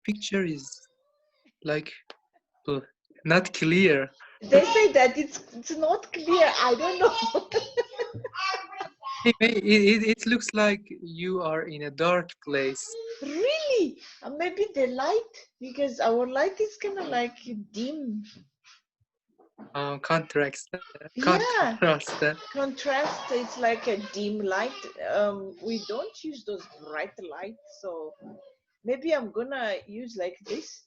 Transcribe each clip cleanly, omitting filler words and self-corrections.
picture is like not clear. They say that it's not clear. I don't know. It looks like you are in a dark place. Really? Maybe the light, because our light is kind of like dim. Contrast, Yeah, contrast. contrast. It's like a dim light. We don't use those bright lights, so maybe I'm gonna use like this.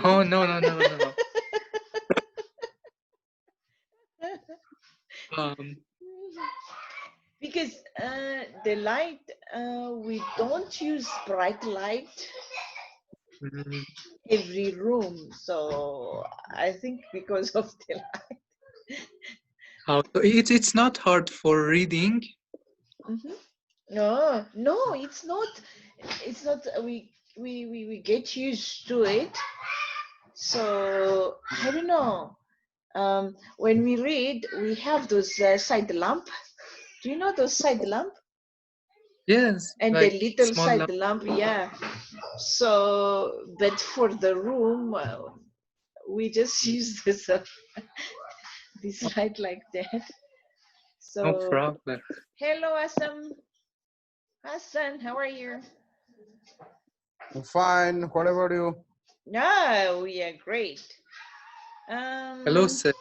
Oh no no no no no. Um, Because the light, we don't use bright light mm, every room, so I think because of the light. so it's not hard for reading. Mhm. No, no, it's not. It's not. We get used to it. So I don't know. When we read, we have those side lamp. Do you know those side lamp? Yes, And the like little small side lamp. lamp, yeah. So, but for the room, we just use this light like that. No So, problem. hello, Assam. Hassan, how are you? I'm fine. What about you? No, we are great. Hello, Um, sir.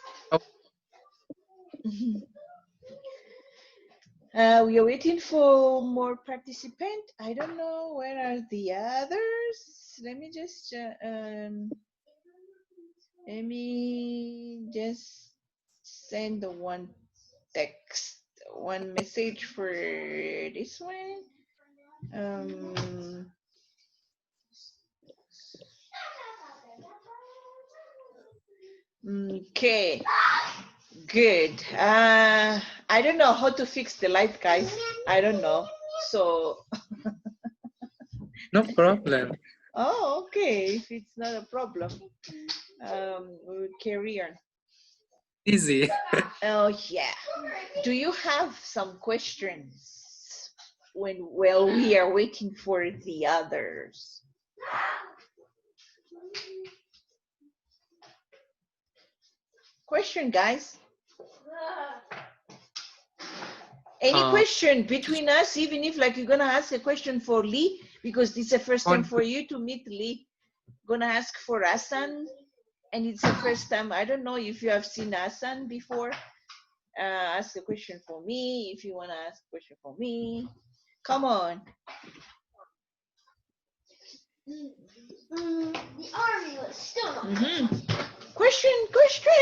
Oh, we are waiting for more participants. I don't know where are the others. Let me just send the one text, one message for this one. Um, okay, good. I don't know how to fix the light, guys. I don't know. So, no problem. oh, okay. If it's not a problem, we will carry on. Easy. Oh, yeah. Do you have some questions while we are waiting for the others? Question, guys. Any Uh, question between us, even if like you're gonna ask a question for Lee, because this is the first time on for you to meet Lee. Gonna ask for Asan, and it's the first time. I don't know if you have seen Asan before. Ask a question for me if you wanna ask a question for me. Come on. The army was still not. Question, question.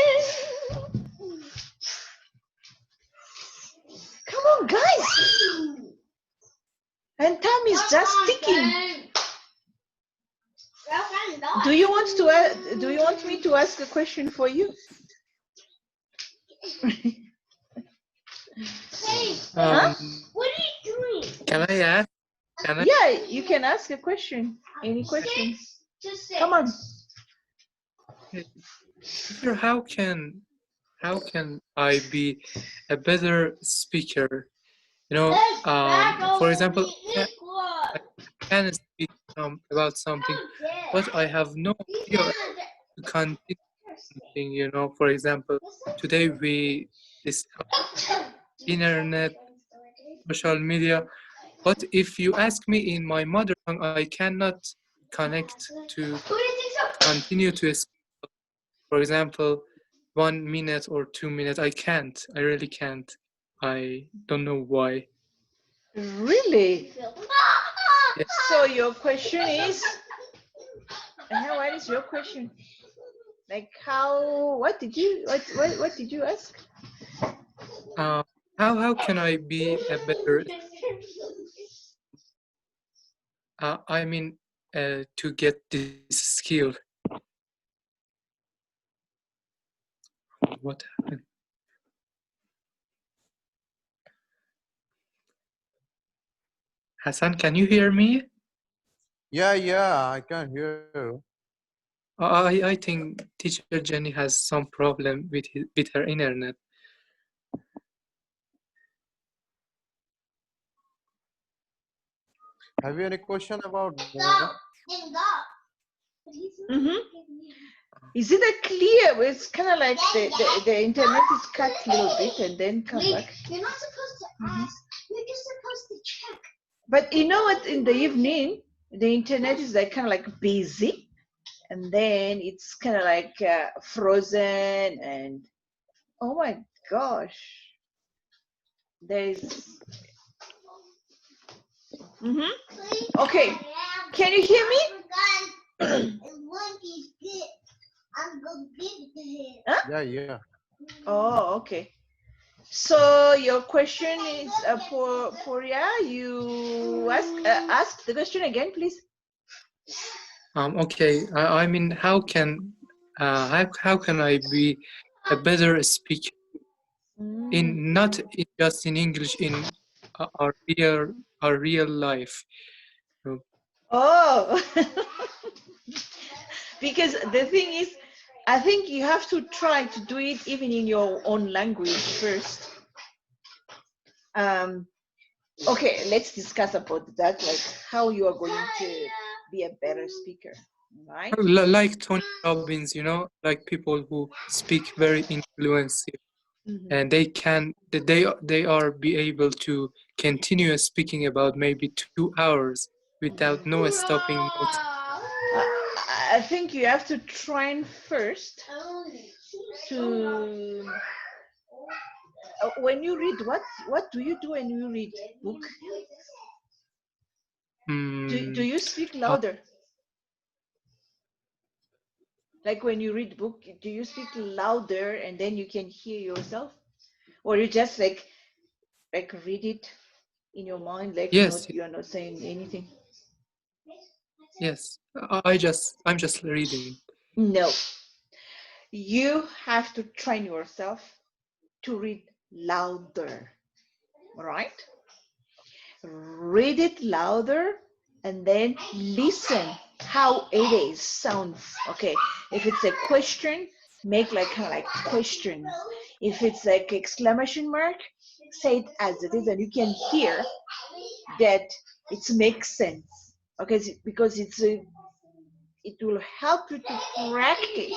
Come on, guys. And time is just ticking. Do you want to? Do you want me to ask a question for you? Huh? What are you doing? can I ask? Can I? Yeah, you can ask a question. Any questions? Come on. Teacher, how can I be a better speaker? You know, for example, I can speak about something, but I have no idea to continue something. You know, for example, today we discuss internet, social media. But if you ask me in my mother tongue, I cannot connect to continue to speak. For example, 1 minute or 2 minutes. I can't. I really can't. I don't know why. Really? Yeah. So your question is, what is your question? Like how? What did you? What did you ask? Uh, how can I be a better? I mean, to get this skill. What happened? Hassan, can you hear me? Yeah, I can hear you. I think teacher Jenny has some problem with her internet. Have you any question about me? Mm-hmm. Is it a clear? It's kind of like the internet is cut a little bit and then come back. You're not supposed to ask. You're just supposed to check. But you know what? In the evening, the internet is like kind of like busy, and then it's kind of like frozen. And oh my gosh, there's. Mm-hmm. Okay, can you hear me? Huh? Yeah. Oh, okay. So your question is Poria. You ask the question again, please. Okay. I mean, how can I be a better speaker in not just in English, in our real life? Oh, because the thing is, I think you have to try to do it even in your own language first. Okay, let's discuss about that, like how you are going to be a better speaker, right? Like Tony Robbins, like people who speak very influential, and they are be able to continue speaking about maybe 2 hours without no stopping. I think you have to train first to when you read, what do you do when you read book? Do you speak louder? Like when you read book, do you speak louder and then you can hear yourself, or you just like read it in your mind, like Yes, you are not saying anything? yes. I'm just reading. No, you have to train yourself to read louder, right? Read it louder and then listen how it is sounds. Okay, if it's a question, make like kind of like questions. If it's like exclamation mark, say it as it is, and you can hear that it makes sense. Okay, because it will help you to practice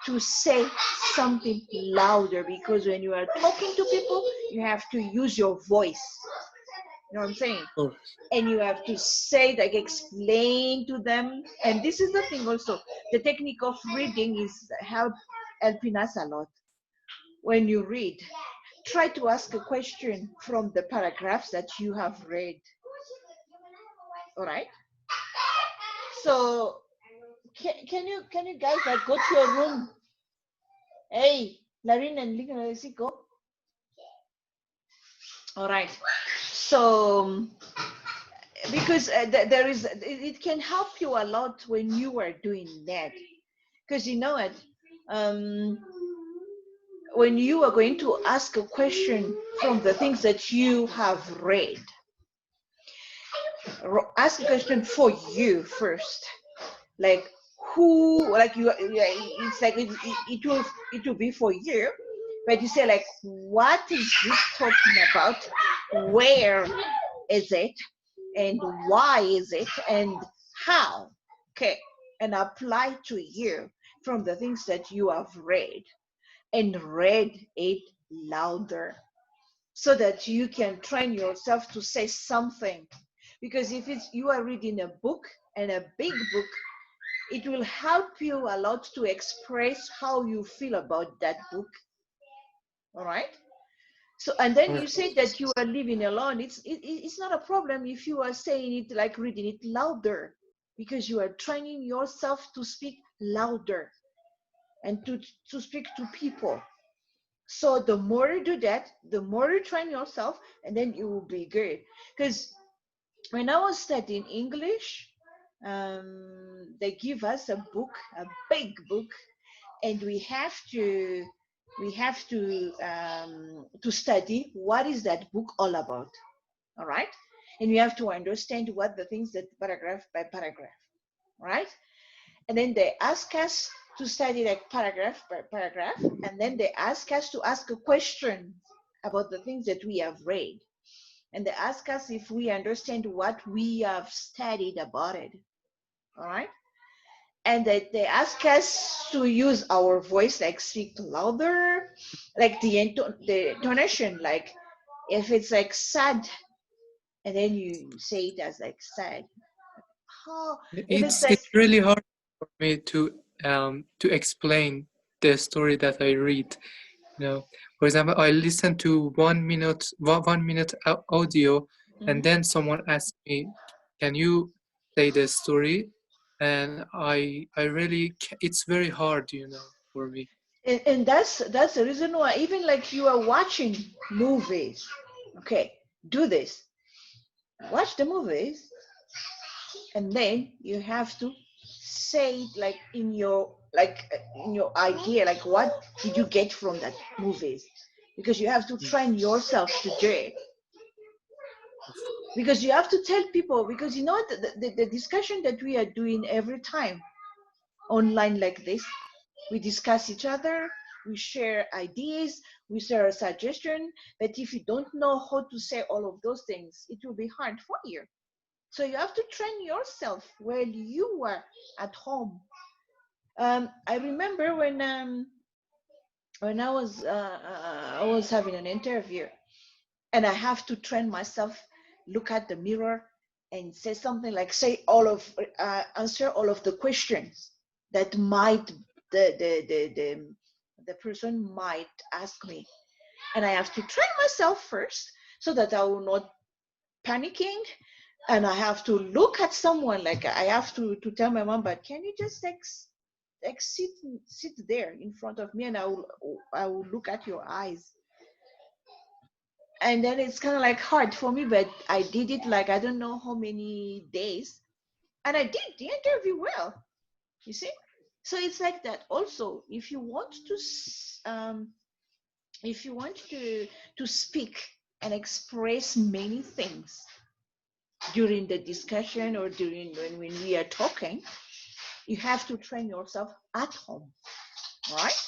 to say something louder, because when you are talking to people, you have to use your voice. You know what I'm saying? Oh. And you have to say, like, explain to them. And this is the thing also. The technique of reading is helping us a lot. When you read, try to ask a question from the paragraphs that you have read. All right? So can you guys like go to your room? Hey, Larin and Lina, go. All right. So because there is, it can help you a lot when you are doing that, because you know it, when you are going to ask a question from the things that you have read, ask a question for you first, like who, like you, it's like it will be for you, but you say like, what is this talking about, where is it, and why is it, and how? Okay, and apply to you from the things that you have read, and read it louder, so that you can train yourself to say something. Because if it's you are reading a book, and a big book, it will help you a lot to express how you feel about that book. All right. So, and then you say that you are living alone. It's not a problem if you are saying it, like reading it louder, because you are training yourself to speak louder and to speak to people. So the more you do that, the more you train yourself, and then it will be good. Because when I was studying English, they give us a book, a big book, and we have to study what is that book all about. All right, and we have to understand what the things that paragraph by paragraph, right? And then they ask us to study like paragraph by paragraph, and then they ask us to ask a question about the things that we have read, and they ask us if we understand what we have studied about it. all right? And they ask us to use our voice, like speak louder, like the intonation, like if it's like sad, and then you say it as like sad. How if it's like It's really hard for me to explain the story that I read. You know, for example, I listen to 1 minute audio, and then someone asks me, "Can you say the story?" And I really it's very hard, you know, for me. and that's the reason why even like you are watching movies, okay, do this, watch the movies, and then you have to say it like in your idea, like what did you get from that movies, because you have to Mm, train yourself to do it, because you have to tell people, because you know the discussion that we are doing every time online like this, we discuss each other, we share ideas, we share a suggestion, but if you don't know how to say all of those things, it will be hard for you. So you have to train yourself while you are at home. I remember when I was having an interview, and I have to train myself, look at the mirror, and say something like answer all of the questions that might the person might ask me, and I have to train myself first so that I will not panicking, and I have to look at someone, like I have to tell my mom, but can you just sit there in front of me, and I will look at your eyes. And then it's kind of like hard for me, but I did it like I don't know how many days, and I did the interview well, you see. So it's like that also, if you want to if you want to speak and express many things during the discussion, or during when we are talking, you have to train yourself at home, right?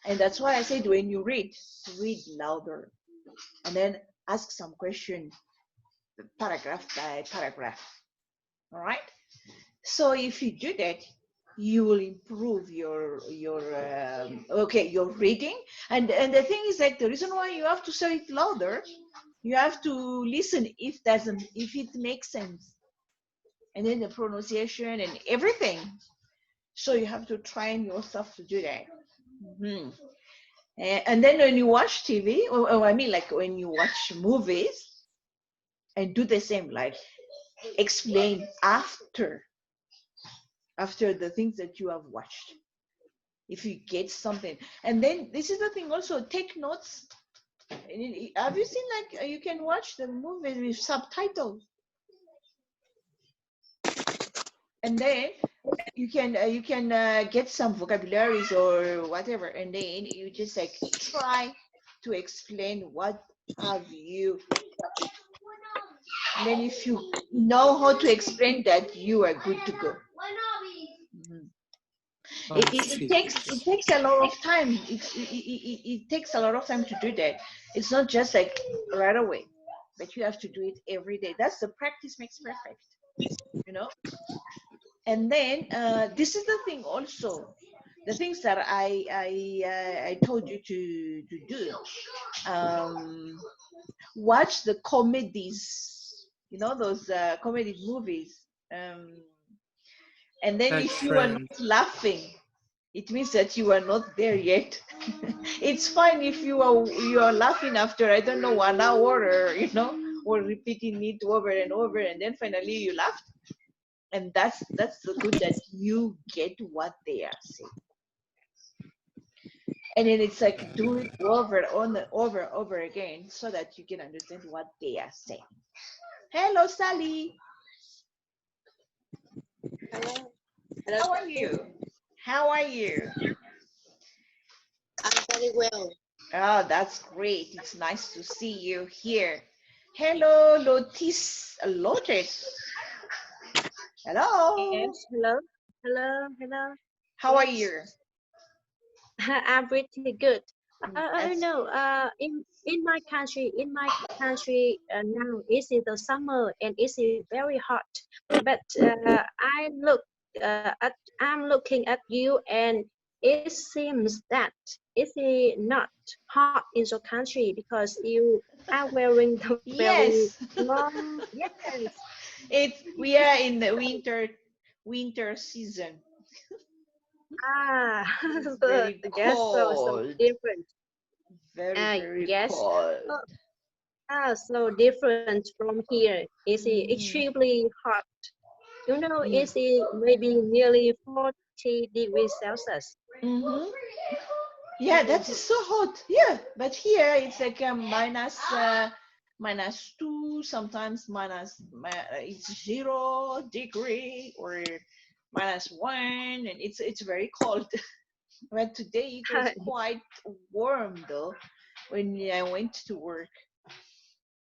And that's why I said, when you read louder, and then ask some question, paragraph by paragraph, all right? So if you do that, you will improve your reading. And the thing is, like, the reason why you have to say it louder, you have to listen if it makes sense, and then the pronunciation and everything. So you have to train yourself to do that. Mhm. And then when you watch TV, or I mean, like when you watch movies, and do the same, like explain after the things that you have watched, if you get something. And then this is the thing also, take notes. Have you seen, like, you can watch the movie with subtitles, and then you can get some vocabularies or whatever, and then you just like try to explain what have you watched. And then if you know how to explain that, you are good to go. Mhm. I It see. takes a lot of time. It takes a lot of time to do that. It's not just like right away, but you have to do it every day. That's the practice makes perfect, you know. And then this is the thing also, the things that I told you to do. Um, Watch the comedies, you know, those comedy movies. And then Like if you are friends. not laughing, it means that you are not there yet. It's fine if you are laughing after, I don't know, 1 hour, or or repeating it over and over, and then finally you laugh, and that's the good, that you get what they are saying. And then it's like do it over again, so that you can understand what they are saying. Hello, Sally. Hello. Hello, How are Jackie. you? How are you? I'm very well. Oh, that's great. It's nice to see you here. Hello, Lotus. Hello. Yes, hello, hello, hello. How are Yes, you? I'm pretty good. That's No, in my country, now is it the summer and it's very hot. but I'm looking at you, and it seems that it is not hot in your country because you are wearing the very Yes. warm. Yes. We are in the winter season. Ah, It's so very yes, so cold. different. Very, very Yes. cold. Oh, so different from here. It's Mhm. extremely hot. You know, Yeah. it's maybe nearly 40 degrees Celsius. Mm-hmm. Yeah, that is so hot. Yeah, but here it's like a -2, sometimes it's 0 degree or -1, and it's very cold. But today it was quite warm though when I went to work,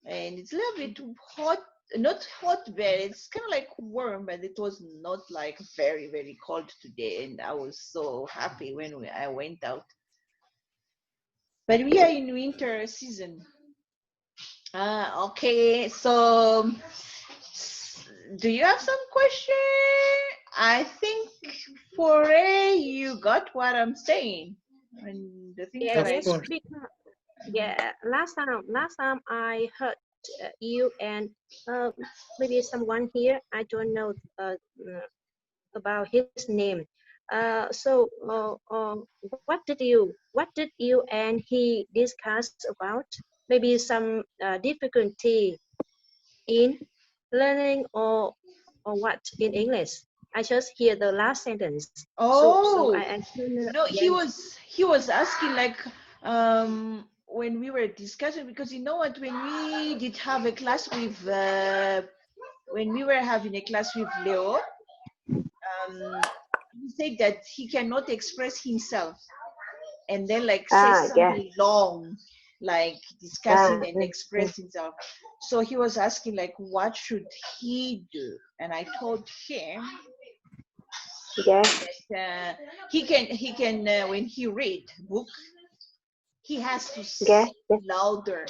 and it's a little bit hot. Not hot, very. It's kind of like warm, but it was not like very, very cold today. And I was so happy when I went out. But we are in winter season. Okay. So, do you have some question? I think for you got what I'm saying, and the things that Of I. Yes, course. because last time I heard you and uh, maybe someone here. I don't know about his name. What did you and he discuss about? Maybe some difficulty in learning or what in English. I just hear the last sentence. So Oh, I don't know. no, Yeah. he was asking like when we were discussing, because you know what, when we did have a class with when we were having a class with Leo, he said that he cannot express himself and then like say Yeah. something long, like discussing and express himself. So he was asking like what should he do, and I told him Yes. that he can when he read book, he has to Yes. say louder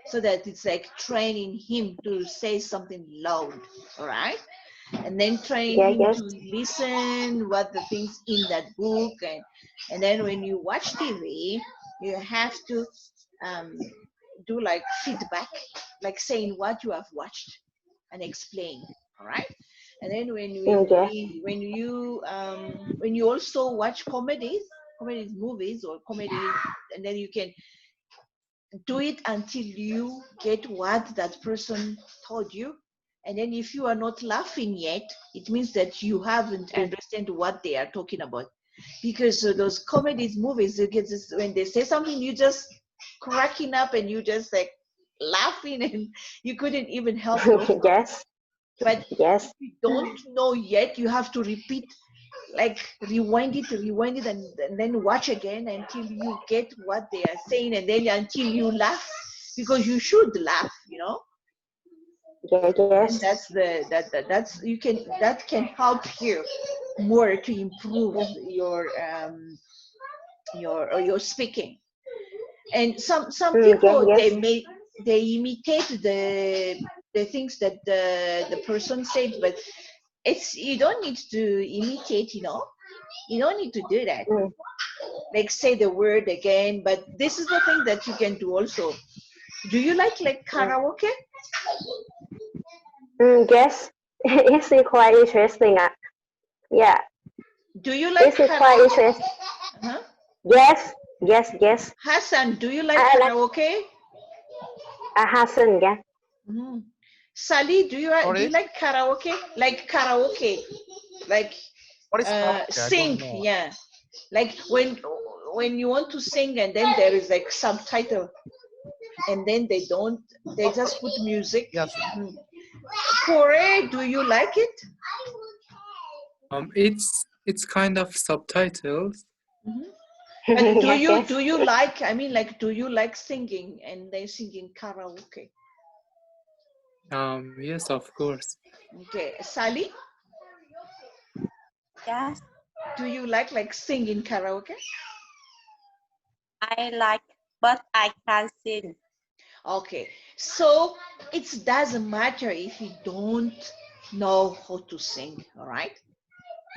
so that it's like training him to say something loud. All right, and then train Yes. him Yes. to listen what the things in that book, and then when you watch TV you have to um, do like feedback, like saying what you have watched and explain. All right, and then Yes. when you also watch comedies movies or comedies, and then you can do it until you get what that person told you. And then if you are not laughing yet, it means that you haven't understand what they are talking about. Because those comedies movies, you get this, when they say something, you just cracking up and you just like laughing and you couldn't even help yourself. Yes. But Yes. if you don't know yet, you have to repeat, like rewind it, and then watch again until you get what they are saying, and then until you laugh, because you should laugh, you know. Yes. And Yes. that's that's you can, that can help you more to improve your speaking. And some Yes. people, Yes. they imitate the things that the person said, but it's, you don't need to imitate, you know. You don't need to do that, Mm, like say the word again. But this is the thing that you can do also. Do you like mm. karaoke? Yes. It's quite interesting. Yeah. Do you like It's quite karaoke? interesting. Huh? Yes. Yes. Yes. Hassan, do you like I like karaoke? Hassan. Yeah. Mhm. Sally, do you Sorry, like karaoke? Like karaoke, like what is karaoke? I sing, don't know. yeah. Like when you want to sing and then there is like subtitle, and then they just put music. Yes. Mhm. Corey, do you like it? It's kind of subtitles. Mhm. But do Yes. you Yes. do you like, I mean, like, do you like singing and then singing karaoke? Yes, of course. Okay, Sally, Yes, do you like singing karaoke? I like, but I can't sing. Okay, so it doesn't matter if you don't know how to sing, all right?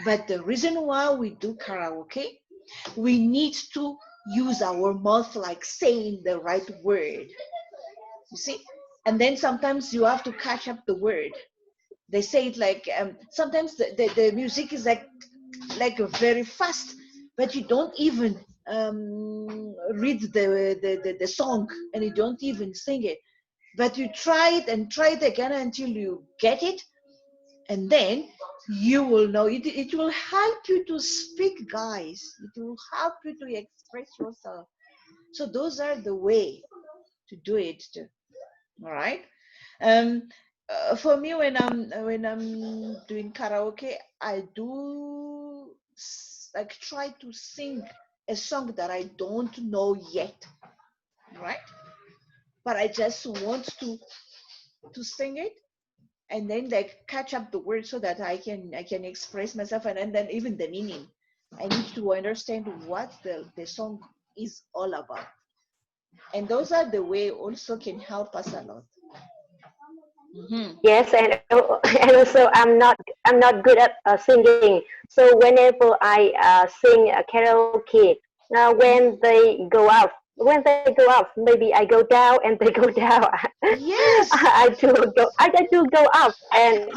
But the reason why we do karaoke, we need to use our mouth like saying the right word. You see? And then sometimes you have to catch up the word. They say it like sometimes the music is like very fast, but you don't even read the song and you don't even sing it. But you try it and try it again until you get it, and then you will know it. It will help you to speak, guys. It will help you to express yourself. So those are the way to do it too. All right. um for me, when I'm doing karaoke, I do like try to sing a song that I don't know yet, right? But I just want to sing it, and then like catch up the words so that I can express myself, and then even the meaning. I need to understand what the song is all about, and those are the way also can help us a lot. Mhm. Yes, and and also I'm not good at singing. So whenever I sing karaoke, when they go out, maybe I go down and they go down. Yes. I do go up, and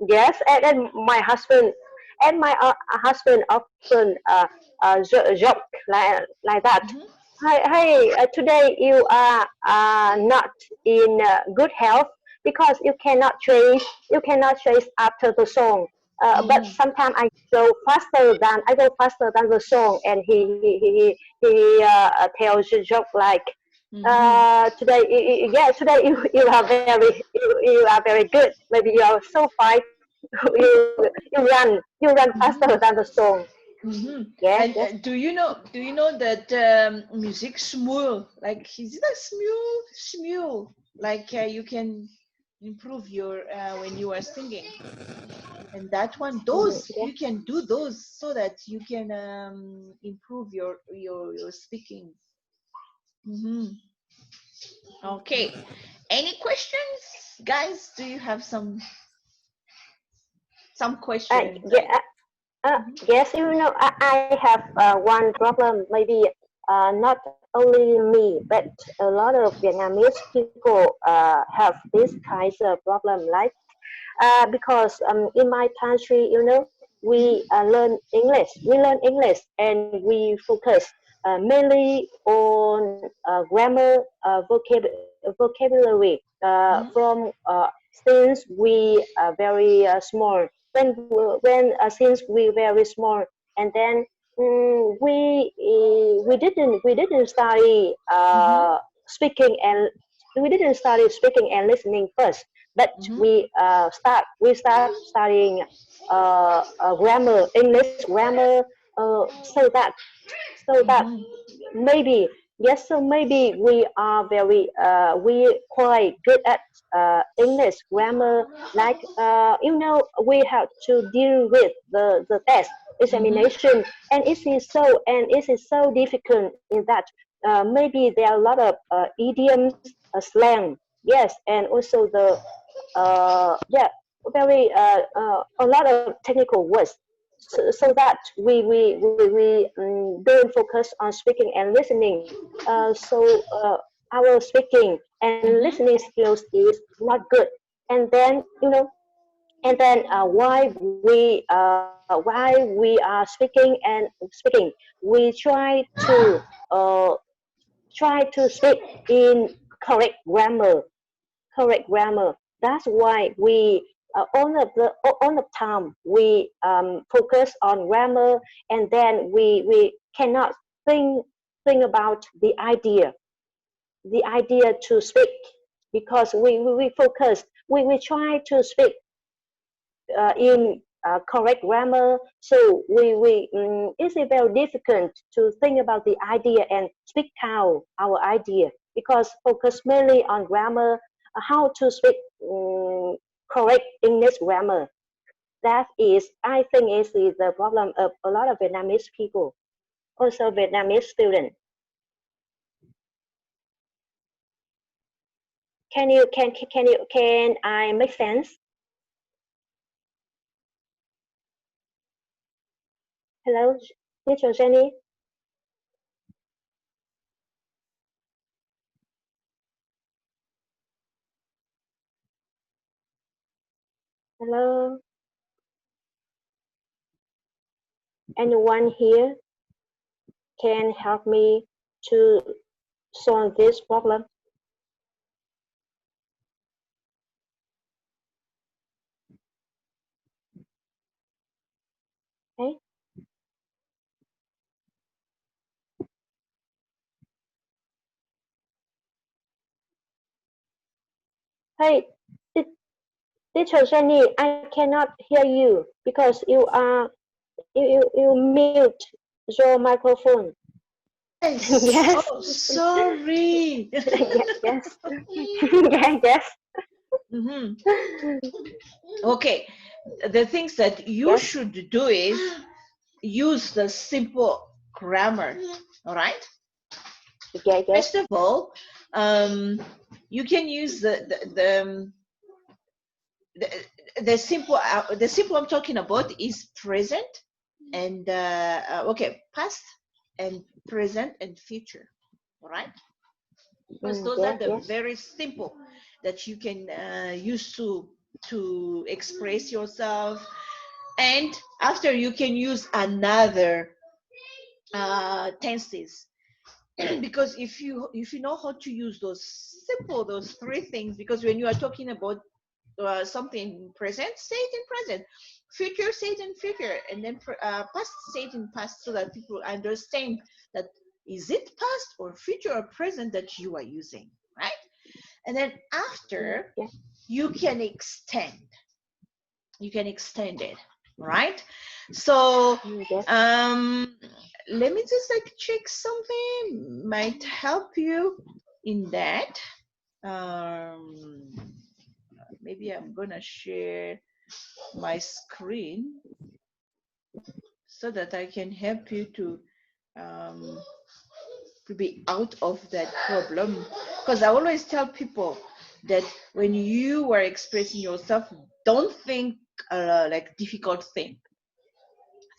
yes, and my husband often joke like that. Mhm. Hey, today you are not in good health because you cannot chase after the song. But Mhm. sometimes I go faster than the song, and he tells a joke like, Mhm. today you are you are very good. Maybe you are so fine. You run faster Mhm. than the song. Mhm. Yes, And yes. do you know that music smule, like is it a smule like you can improve your when you are singing, and that one, those Yes. you can do those so that you can improve your speaking. Hmm. Okay, any questions, guys? Do you have some questions like? Yeah, Mhm. yes, I have one problem. Maybe not only me, but a lot of Vietnamese people have this kind of problem. Like because in my country, Mhm. we learn English. We learn English, and we focus mainly on grammar, vocabulary Mhm. from since we are very small. When since we very small, and then we didn't study Mhm. speaking and listening first, but Mhm. we start studying English grammar, so that Mhm. maybe yes, so maybe we are very we quite good at English grammar. Like we have to deal with the test Mhm. examination, and it is so difficult in that maybe there are a lot of idioms, slang, yes, and also the yeah, very a lot of technical words, so that we don't focus on speaking and listening. So our speaking and Mhm. listening skills is not good. And then and then why we are speaking, we uh, try to speak in correct grammar, correct grammar. That's why we all of time we focus on grammar, and then we cannot think about the idea to speak, because we focus, we try to speak in correct grammar. So it's very difficult to think about the idea and speak out our idea, because focus mainly on grammar, how to speak correct English grammar. That is, I think, is the problem of a lot of Vietnamese people, also Vietnamese students. Can I make sense? Hello, teacher Jenny. Hello. Anyone here can help me to solve this problem? Okay. Hey, teacher Jenny, I cannot hear you because you mute your microphone. Yes. Yes. Oh, sorry. Yes. Yes. Mhm. Okay. The things that you Yes. should do is use the simple grammar. All right. Yes. First of all, you can use the simple I'm talking about is present and okay, past and present and future. All right, because those are the Yes. very simple that you can use to express yourself. And after, you can use another tenses. Because if you know how to use those three things, because when you are talking about something present, say it in present, future, say it in future, and then past, say it in past, so that people understand that is it past or future or present that you are using, right? And then after, Yes. you can extend it, right? So Yes. let me just like check something might help you in that. Maybe I'm gonna share my screen so that I can help you to be out of that problem, because I always tell people that when you are expressing yourself, don't think like difficult thing.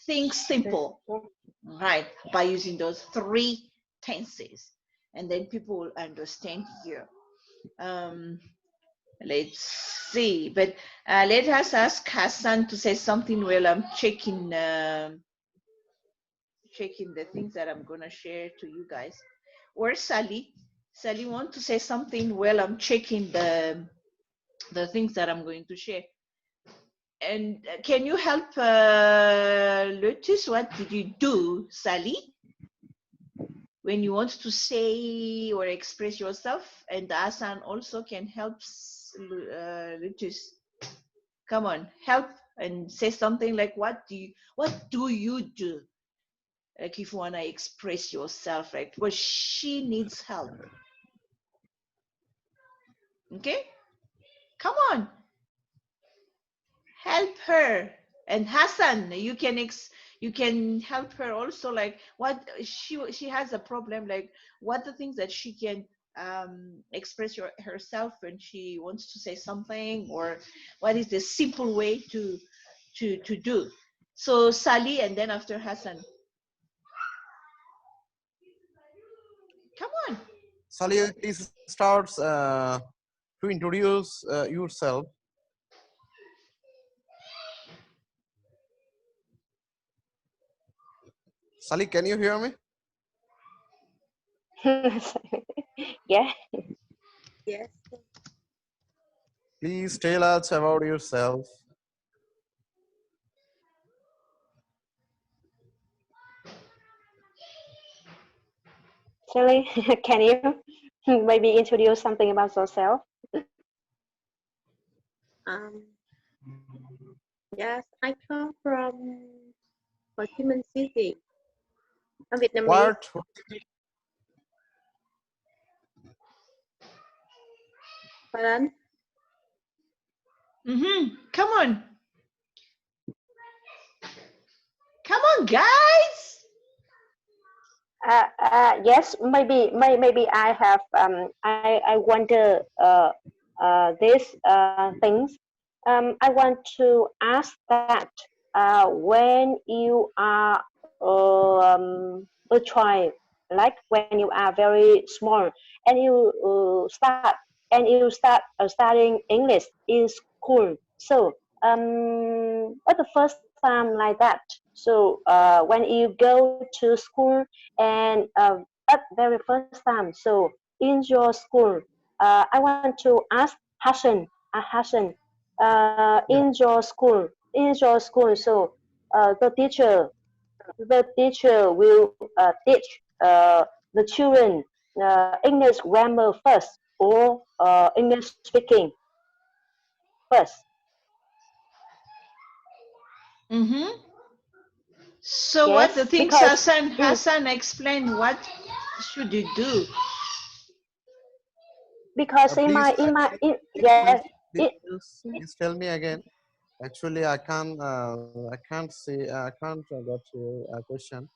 Think simple, right? By using those three tenses, and then people will understand you. Let's see, but let us ask Hassan to say something while I'm checking the things that I'm gonna share to you guys. Where's Sally? Sally want to say something while I'm checking the things that I'm going to share. And can you help Lotus? What did you do, Sally, when you want to say or express yourself? And Hassan also can help Lotus. Come on, help and say something like, what do you do? Like if you want to express yourself, right? Well, she needs help. Okay, come on, help her. And Hassan, you can help her also, like what she has a problem, like what the things that she can express herself when she wants to say something, or what is the simple way to do. So Sally, and then after Hassan. Come on. Sally, please start to introduce yourself. Sally, can you hear me? Yeah. Yes. Please tell us about yourself. Shelly, can you maybe introduce something about yourself? Um. Yes, I come from Ho Chi Minh City. I'm Vietnamese. What? Pardon? Come on. Come on, guys. Yes, maybe I have I wonder these things. I want to ask that when you are try, like when you are very small and you start studying English in school. So at the first time like that. So when you go to school and at very first time, so in your school, I want to ask Hassan, Yeah. in your school, so the teacher will teach the children English grammar first or English speaking first. Mm-hmm. So what the Yes, things because in Hassan explained, what should you do? because Please, yes please, please tell me again. Actually, I can't say, I can't get your question.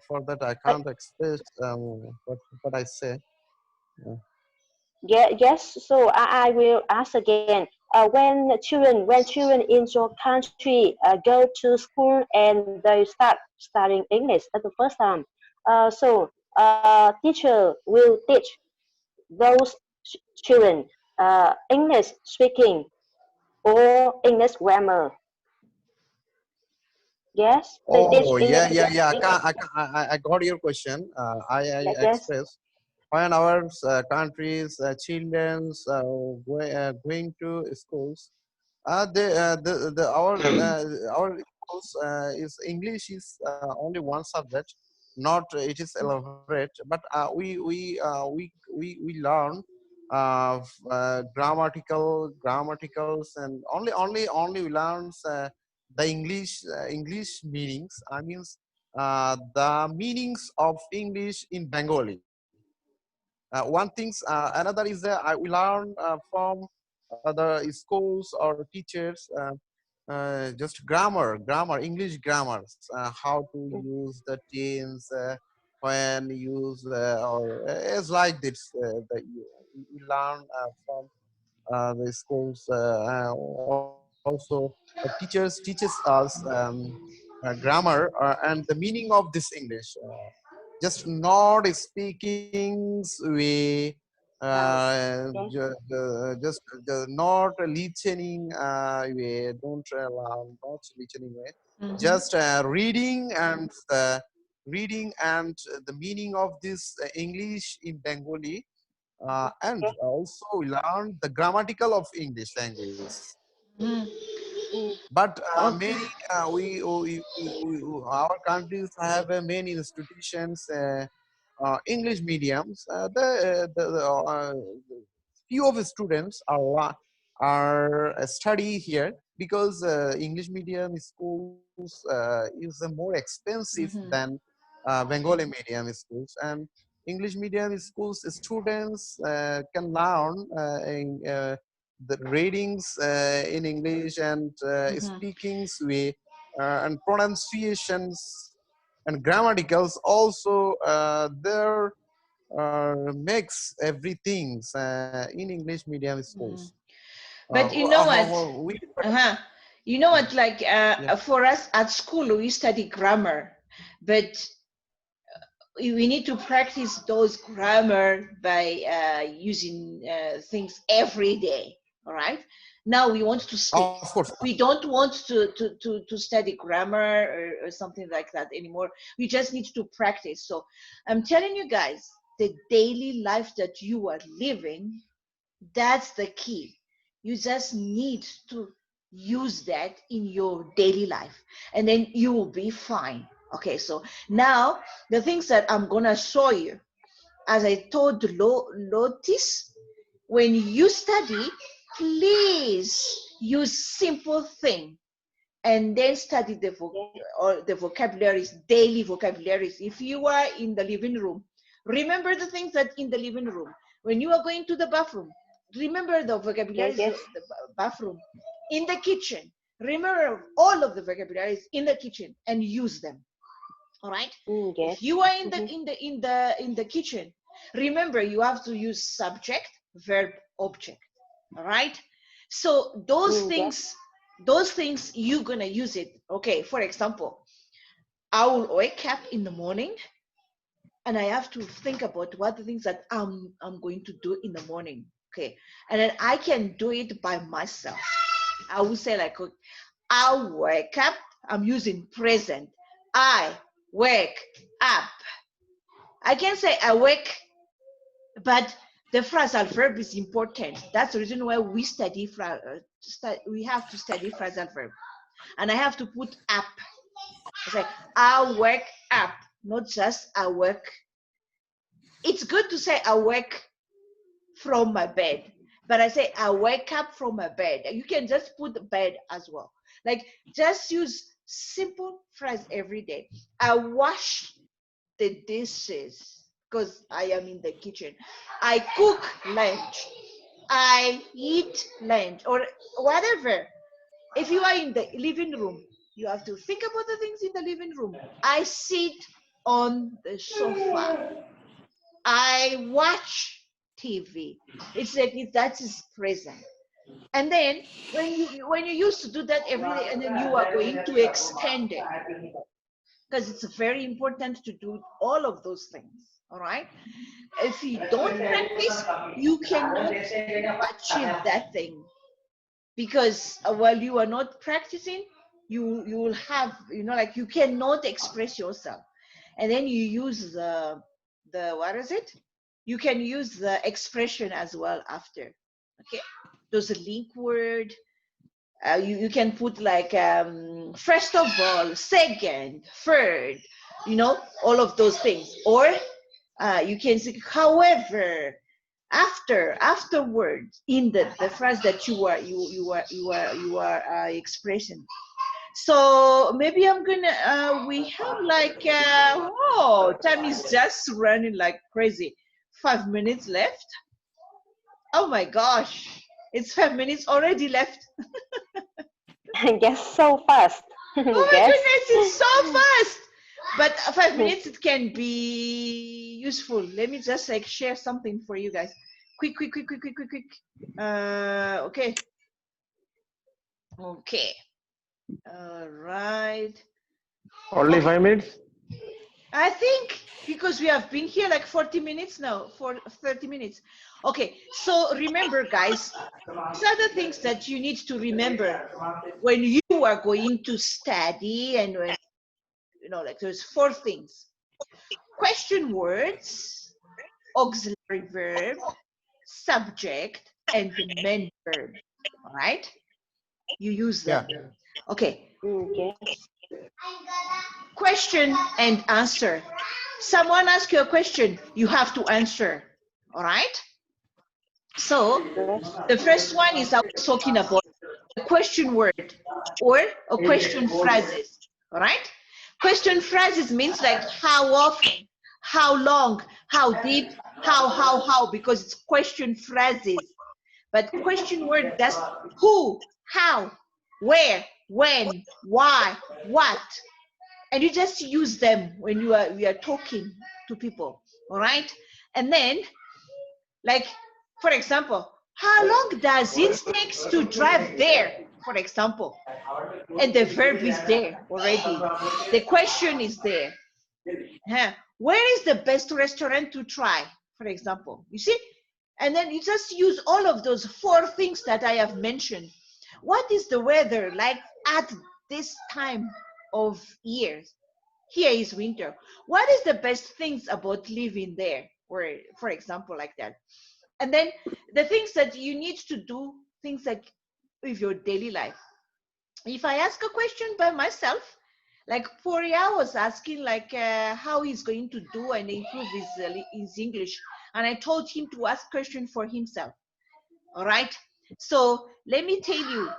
For that, I uh, can't express what I say. Uh, yeah, yes. So I will ask again. When children in your country go to school and they start studying English at the first time, so teacher will teach those children English speaking or English grammar. Yes, they teach Oh, English. yeah. I got your question. I Yes. express when our countries, childrens going to schools. Our schools is English is only one subject, not it is elaborate. But we learn grammaticals, and only we learn the English meanings. I means the meanings of English in Bengali. One things, another is that we learn from the schools or teachers just grammar, English grammars, how to use the tense, when use or it's like this that you learn from the schools. Also, the teachers us grammar and the meaning of this English. Just not speaking way, Yes. just not listening way. Don't not listening way. Mm-hmm. Just reading and the meaning of this English in Bengali, and also we learn the grammatical of English language. Mm, But Okay. many our countries have many institutions, English mediums. Few of the students are study here because English medium schools is more expensive Mm-hmm. than Bengali medium schools, and English medium schools students can learn the readings in English and Mm-hmm. speakings way and pronunciations and grammaticals also there makes everything in English medium Mm-hmm. schools. But you know what? We Uh-huh. You know what? Like yeah. for us at school, we study grammar, but we need to practice those grammar by using things every day. All right. Now we want to speak. Of course. We don't want to study grammar or something like that anymore. We just need to practice. So I'm telling you guys, the daily life that you are living, that's the key. You just need to use that in your daily life, and then you will be fine. Okay, so now the things that I'm gonna show you, as I told Lotis, when you study, please use simple thing and then study the vocabularies, daily vocabularies. If you are in the living room, remember the things that in the living room. When you are going to the bathroom, remember the yes, vocabularies yes. of the bathroom. In the kitchen, remember all of the vocabularies in the kitchen and use them. All right. If Yes. you are in the Mm-hmm. in the kitchen, remember you have to use subject, verb, object. All right. So Yes. those things you're gonna use it. Okay. For example, I will wake up in the morning and I have to think about what the things that I'm going to do in the morning. Okay. And then I can do it by myself. I will say like, I'll wake up. I'm using present. I wake up. I can say I wake, but the phrasal verb is important. That's the reason why we study we have to study phrasal verb. And I have to put up. I say, I wake up, not just I wake. It's good to say I wake from my bed, but I say I wake up from my bed. You can just put bed as well. Like just use simple phrase every day. I wash the dishes because I am in the kitchen. I cook lunch. I eat lunch or whatever. If you are in the living room, you have to think about the things in the living room. I sit on the sofa. I watch TV. It's like that is present. And then when you used to do that every day, and then you are going to extend it because it's very important to do all of those things. All right. If you don't practice, you cannot achieve that thing because while you are not practicing, you will have like you cannot express yourself, and then you use the what is it? You can use the expression as well after. Okay, those link word. You can put like first of all, second, third, all of those things. Or you can say however, afterwards in the phrase that you are expressing. So maybe I'm gonna we have like time is just running like crazy. 5 minutes left. Oh my gosh, it's 5 minutes already left. Yes, so fast. Oh my Yes. goodness, it's so fast. But 5 minutes, it can be useful. Let me just like share something for you guys. Quick. Okay. Okay. All right. Only 5 minutes? I think because we have been here like 40 minutes now, for 30 minutes. Okay, so remember guys, these are the things that you need to remember when you are going to study, and when like there's 4 things: question words, auxiliary verb, subject, and the main verb. All right, you use them. Okay. Yes. Question and answer. Someone asks you a question, you have to answer. All right. So the first one is I was talking about the question word or a question phrases. All right. Question phrases means like how often, how long, how deep, how, because it's question phrases. But question word, that's who, how, where, when, why, what. And you just use them when we are talking to people. All right. And then like, for example, how long does it take to drive there, for example? And the verb is there already. The question is there. Where is the best restaurant to try, for example? You see? And then you just use all of those 4 things that I have mentioned. What is the weather like at this time of year? Here is winter. What is the best things about living there? Or for example, like that. And then the things that you need to do, things like with your daily life. If I ask a question by myself, like Poria was asking like how he's going to do and improve his English. And I told him to ask question for himself. All right. So let me tell you,